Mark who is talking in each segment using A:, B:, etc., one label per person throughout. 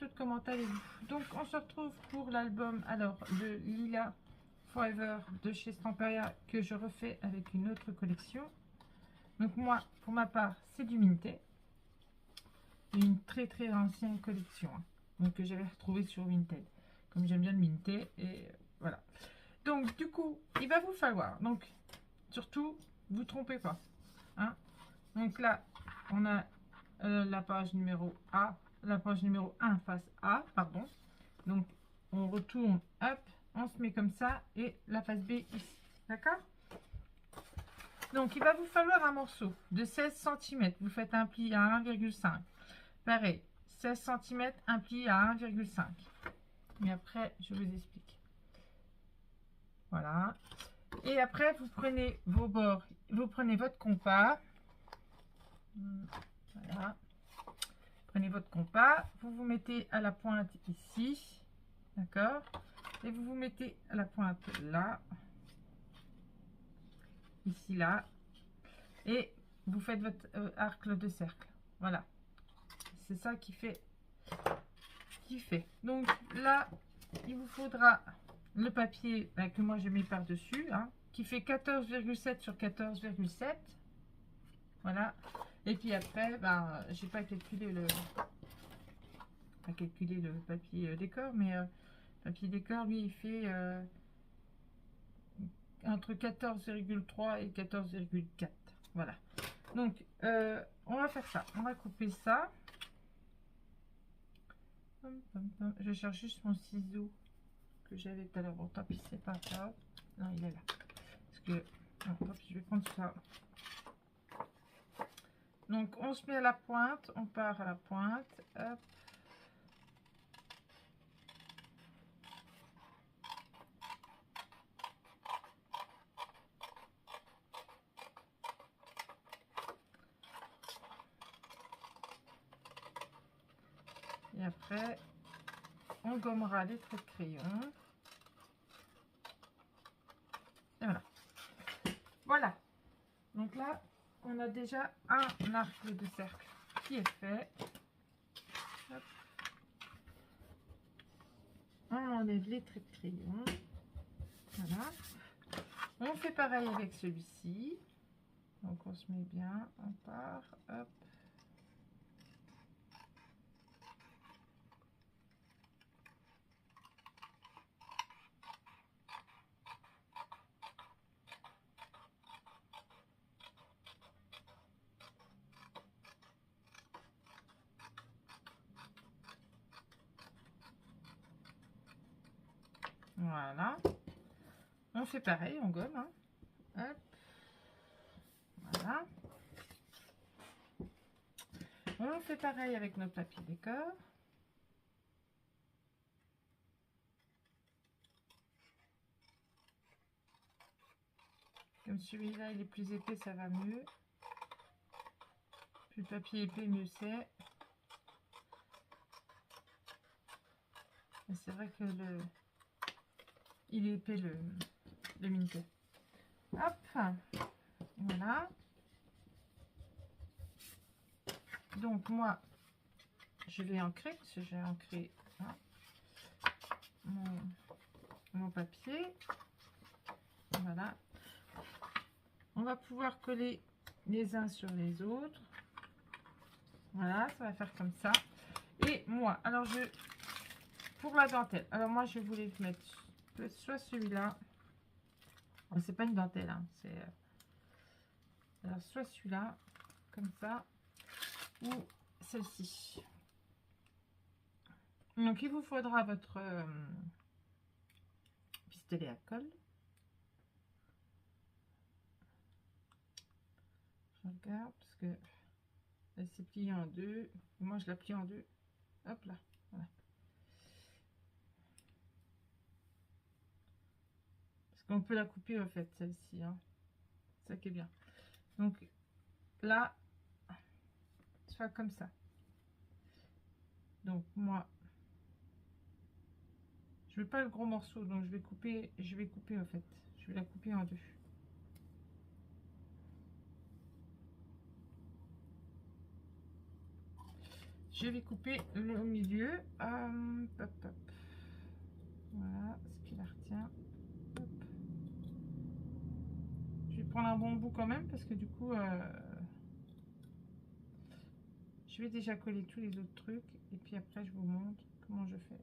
A: toutes, comment allez-vous? Donc on se retrouve pour l'album, alors le Lila Forever de chez Stamperia que je refais avec une autre collection. Donc moi, pour ma part, c'est du Minté. Une très ancienne collection, hein, donc que j'avais retrouvé sur Vinted. Comme j'aime bien le Minté, et voilà. Donc du coup, il va vous falloir, donc surtout, vous trompez pas. Hein. Donc là, on a la page numéro A, la page numéro 1 face A, pardon. Donc on retourne, hop, on se met comme ça, et la face B ici, d'accord? Donc il va vous falloir un morceau de 16 cm, vous faites un pli à 1,5. Pareil, 16 cm, un pli à 1,5. Mais après, je vous explique. Voilà. Et après, vous prenez vos bords, vous prenez votre compas. Voilà. Prenez votre compas, vous vous mettez à la pointe ici, d'accord, et vous vous mettez à la pointe là, ici là, et vous faites votre arc de cercle. Voilà, c'est ça qui fait. Donc là, il vous faudra le papier que moi je mets par dessus, hein, qui fait 14,7 sur 14,7. Voilà. Et puis après, ben, j'ai pas calculé le papier décor, mais papier décor, lui, il fait entre 14,3 et 14,4. Voilà. Donc, on va faire ça. On va couper ça. Je cherche juste mon ciseau que j'avais tout à l'heure. Bon, tant pis, c'est pas grave. Non, il est là. Parce que, non, tant pis, je vais prendre ça. Donc, on se met à la pointe. On part à la pointe. Hop. Et après, on gommera les traits de crayon. Et voilà. Voilà. Donc là, on a déjà un arc de cercle qui est fait. Hop. On enlève les traits de crayon. Voilà. On fait pareil avec celui-ci. Donc on se met bien, on part, hop. Voilà. On fait pareil, on gomme. Hein. Hop. Voilà. On fait pareil avec notre papier décor. Comme celui-là, il est plus épais, ça va mieux. Plus le papier épais, mieux c'est. C'est vrai que il est épais le Minté. Hop. Voilà. Donc moi, je vais ancrer, parce que j'ai ancré hein, mon papier. Voilà. On va pouvoir coller les uns sur les autres. Voilà, ça va faire comme ça. Et moi, alors pour la dentelle, alors moi je voulais mettre soit celui-là. C'est pas une dentelle, hein, c'est alors soit celui-là, comme ça, ou celle-ci. Donc il vous faudra votre pistolet à colle. Je regarde parce que elle s'est pliée en deux. Moi je la plie en deux. Hop là, voilà. Parce qu'on peut la couper en fait celle-ci. Hein. Ça qui est bien. Donc là, soit comme ça. Donc moi, je veux pas le gros morceau, donc je vais couper en fait. Je vais la couper en deux. Je vais couper le milieu. Hop, hop. Voilà ce qui la retient. Hop. Je vais prendre un bon bout quand même parce que du coup, je vais déjà coller tous les autres trucs et puis après je vous montre comment je fais.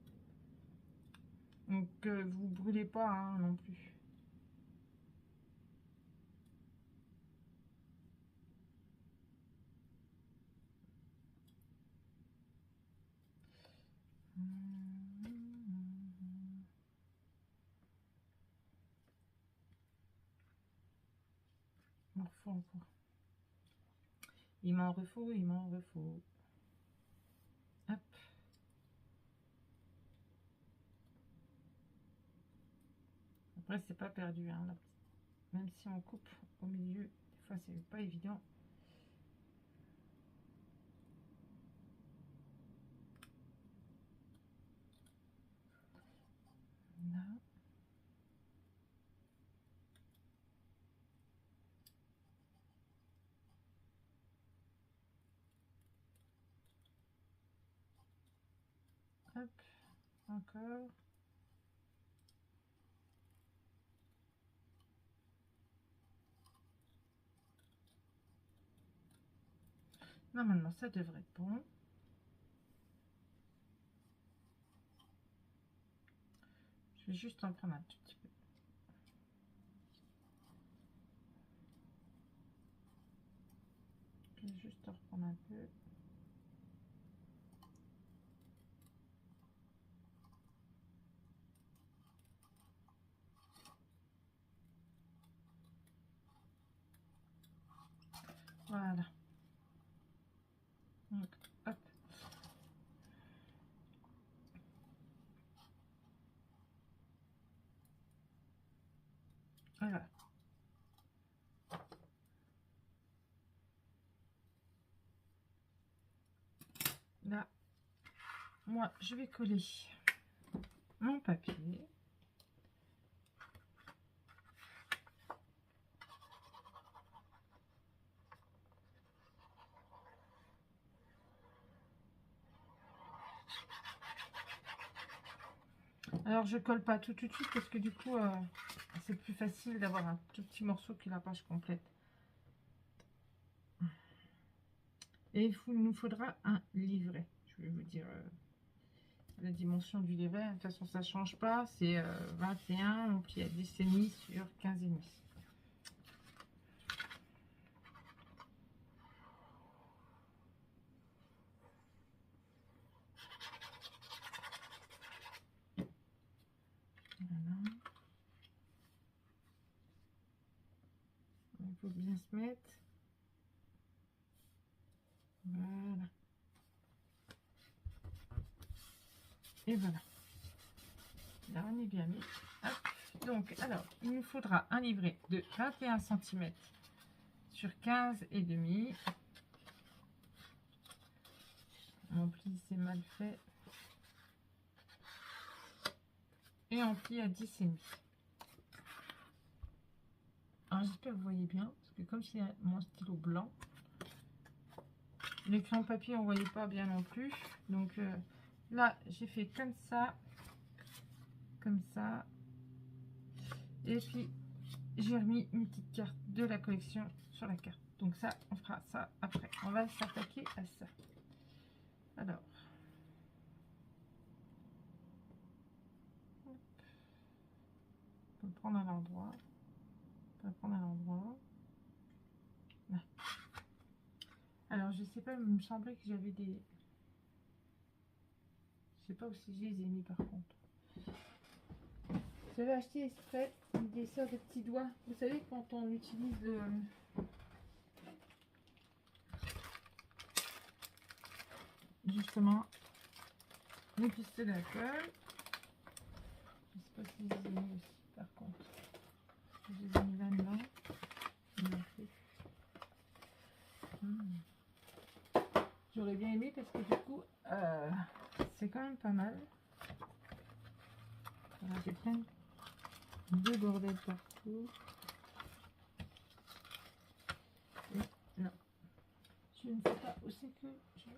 A: Donc vous brûlez pas hein, non plus. Il m'en refaut encore. Il m'en refaut, il m'en refaut. Hop. Après c'est pas perdu hein, là. Même si on coupe au milieu, des fois c'est pas évident. Là. Hop, encore. Normalement, ça devrait être bon. Je vais juste en prendre un tout petit peu. Je vais juste en reprendre un peu. Voilà. Donc, hop. Voilà. Là, moi, je vais coller mon papier. Alors, je colle pas tout de suite parce que du coup, c'est plus facile d'avoir un tout petit morceau qui est la page complète. Et il nous faudra un livret. Je vais vous dire la dimension du livret. De toute façon, ça change pas. C'est 21, on plie à 10,5 sur 15,5. Voilà. Il faut bien se mettre. Voilà. Et voilà. Là, on est bien mis. Hop. Donc, alors, il nous faudra un livret de 21 cm sur 15,5. On plie, c'est mal fait. Et on plie à 10,5. Alors, j'espère que vous voyez bien. Parce que comme c'est mon stylo blanc, les crayons papier, on ne voyait pas bien non plus. Donc, là, j'ai fait comme ça. Comme ça. Et puis, j'ai remis une petite carte de la collection sur la carte. Donc ça, on fera ça après. On va s'attaquer à ça. Alors. On peut le prendre à l'endroit. On peut le prendre à l'endroit. Alors, je sais pas, il me semblait que j'avais des... Je sais pas où si je les ai mis par contre. J'avais acheté exprès des sortes de petits doigts. Vous savez, quand on utilise le... justement les pistolets à colle. Je sais pas si je les ai mis aussi par contre. Je les ai mis là-dedans. J'aurais bien aimé parce que du coup c'est quand même pas mal. Voilà, j'ai plein de bordel partout. Et non, je ne sais pas où c'est que je...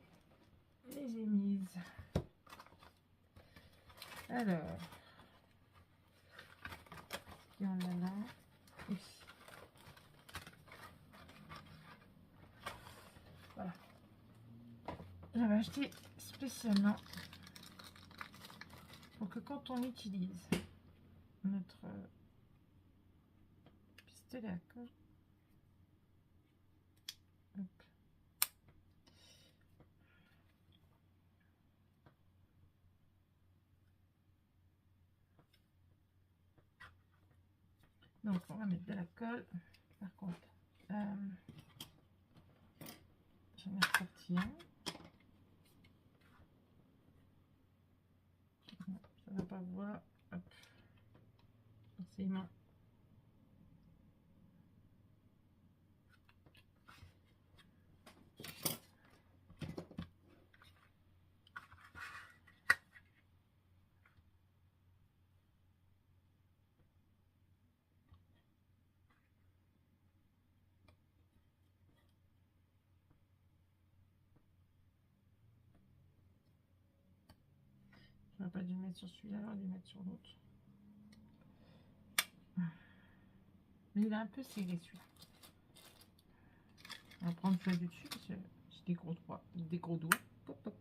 A: les ai mises. Alors, il y en a là, ici. Voilà. J'avais acheté spécialement pour que quand on utilise notre pistolet à colle, hop. Donc on va mettre de la colle. Par contre, j'en ai ressorti un. Ça va pas voir. Hop. Forcément. J'aurais pas dû le mettre sur celui-là, j'aurais dû le mettre sur l'autre. Mais il est un peu serré celui-là. On va prendre celui du dessus parce que j'ai des gros doigts. Pop, pop.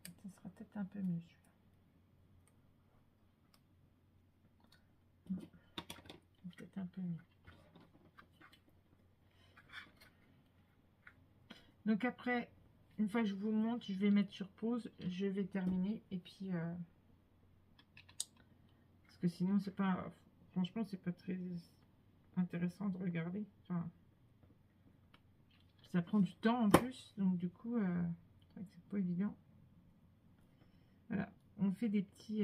A: Ça sera peut-être un peu mieux celui-là. Peut-être un peu mieux. Donc après, une fois que je vous montre, je vais mettre sur pause, je vais terminer et puis parce que sinon c'est pas, franchement c'est pas très intéressant de regarder. Enfin, ça prend du temps en plus, donc du coup c'est pas évident. Voilà, on fait des petits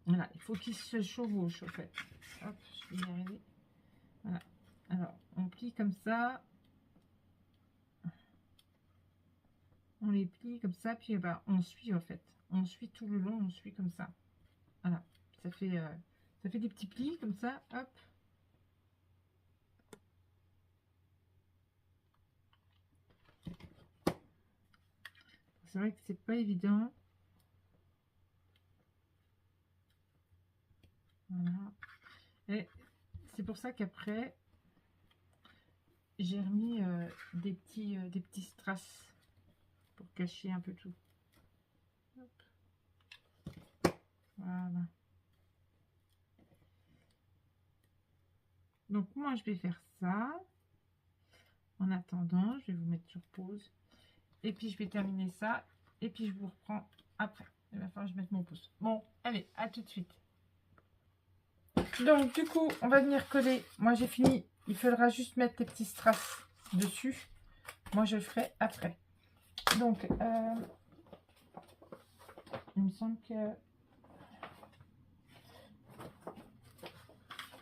A: voilà, il faut qu'ils se chevauchent en fait. Hop, je vais y arriver. Voilà. Alors, on plie comme ça. On les plie comme ça, puis bah, on suit en fait. On suit tout le long, on suit comme ça. Voilà. Ça fait des petits plis comme ça. Hop. C'est vrai que c'est pas évident. Voilà. Et c'est pour ça qu'après, j'ai remis des petits strass pour cacher un peu tout. Hop. Voilà. Donc moi, je vais faire ça. En attendant, je vais vous mettre sur pause. Et puis, je vais terminer ça. Et puis, je vous reprends après. Il va falloir que je mette mon pouce. Bon, allez, à tout de suite. Donc, du coup, on va venir coller. Moi, j'ai fini. Il faudra juste mettre les petits strass dessus. Moi, je le ferai après. Donc, il me semble que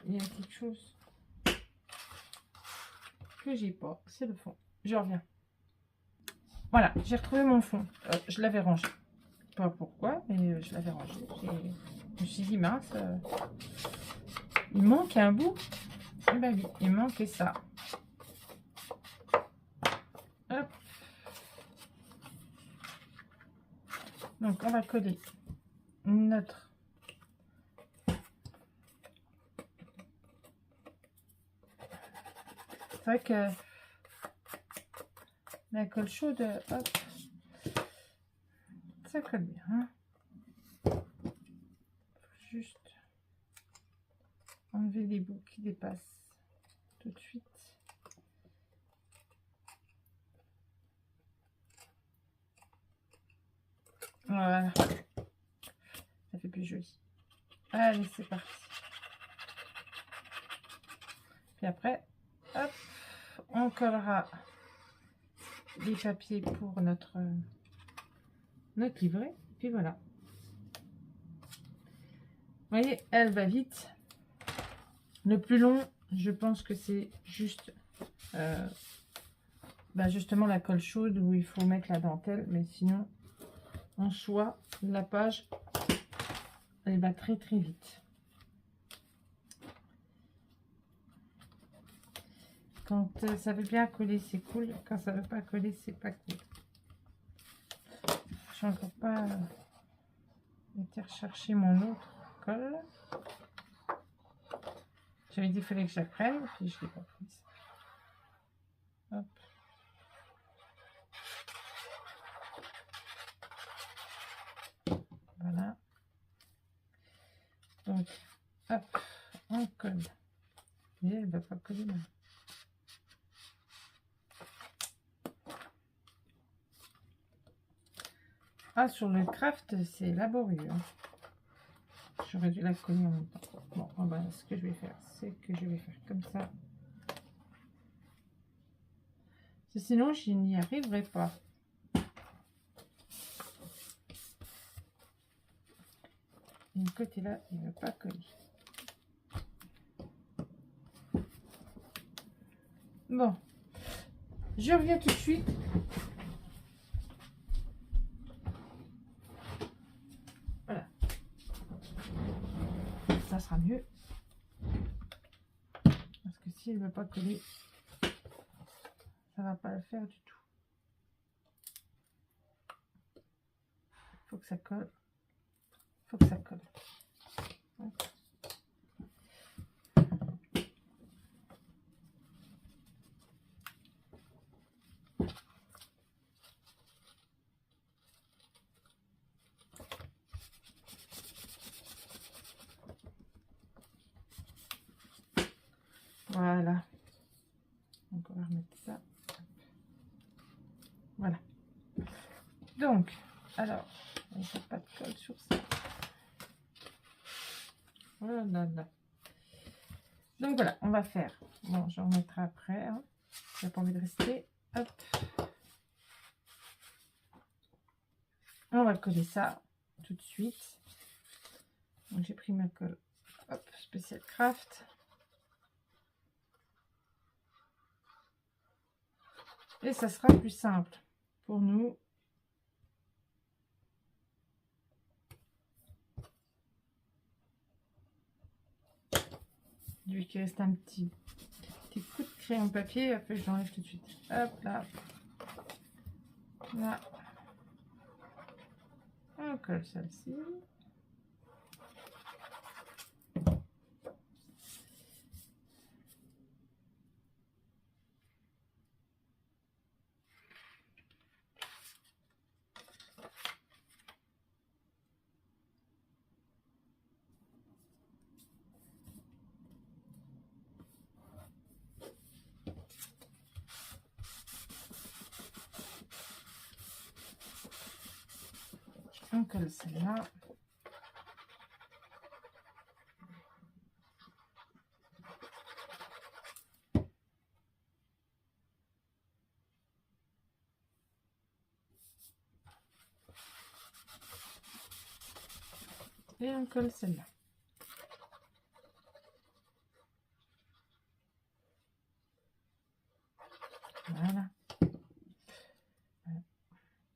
A: il y a quelque chose que j'ai pas. C'est le fond. Je reviens. Voilà, j'ai retrouvé mon fond. Je l'avais rangé. Pas pourquoi, mais je l'avais rangé. Je me suis dit, mince, il manque un bout. Ben oui, il manquait ça. Hop. Donc, on va coller notre... C'est vrai que la colle chaude, hop, ça colle bien. Hein. Faut juste enlever les bouts qui dépassent tout de suite. Voilà, ça fait plus joli. Allez, c'est parti. Puis après, hop, on collera les papiers pour notre livret. Puis voilà. Vous voyez, elle va vite. Le plus long, je pense que c'est juste justement la colle chaude où il faut mettre la dentelle. Mais sinon, en soi, la page, elle va très très vite. Quand ça veut bien coller, c'est cool. Quand ça veut pas coller, c'est pas cool. Je n'ai encore pas été rechercher mon autre colle. J'avais dit qu'il fallait que je la prenne, puis je l'ai pas prise. Hop. Voilà. Donc, hop, on colle. Et elle ne va pas coller là. Ah, sur le craft, c'est laborieux. Hein. J'aurais dû la coller en même temps. Bon, ce que je vais faire, c'est que je vais faire comme ça. Sinon, je n'y arriverai pas. Et le côté là, il ne va pas coller. Bon, je reviens tout de suite. Voilà. Ça sera mieux. Parce que si elle ne veut pas coller, ça ne va pas le faire du tout. Il faut que ça colle. Il faut que ça colle. Hop. Voilà. Donc on va remettre ça. Voilà. Donc, alors, il n'y a pas de colle sur ça. Voilà. Donc voilà, on va faire. Bon, j'en remettrai après. Hein. J'ai pas envie de rester. Hop. On va coller ça tout de suite. Donc j'ai pris ma colle. Hop, Special Craft. Et ça sera plus simple pour nous. Lui qui reste un petit coup de crayon papier, après je l'enlève tout de suite. Hop là. Là. On colle celle-ci. On colle celle-là. Et on colle celle-là. Voilà.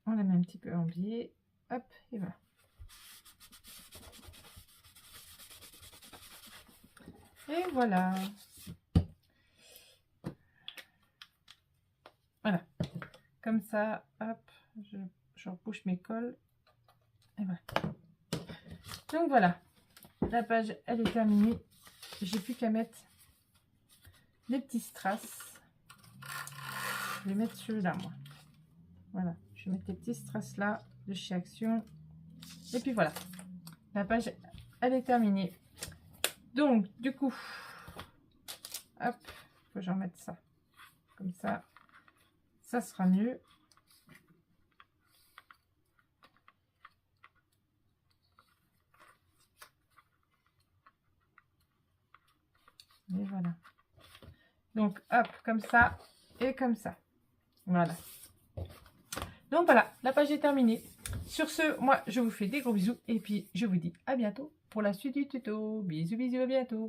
A: On la met un petit peu en biais. Hop, et voilà. Et voilà. Voilà. Comme ça, hop, je repousse mes colles. Et voilà. Donc voilà. La page, elle est terminée. J'ai plus qu'à mettre les petits strass. Je vais mettre celui-là, moi. Voilà. Je vais mettre les petits strass là de chez Action. Et puis voilà. La page, elle est terminée. Donc, du coup, hop, faut que j'en mette ça. Comme ça, ça sera mieux. Et voilà. Donc, hop, comme ça et comme ça. Voilà. Donc voilà, la page est terminée. Sur ce, moi, je vous fais des gros bisous et puis je vous dis à bientôt pour la suite du tuto. Bisous, bisous, à bientôt.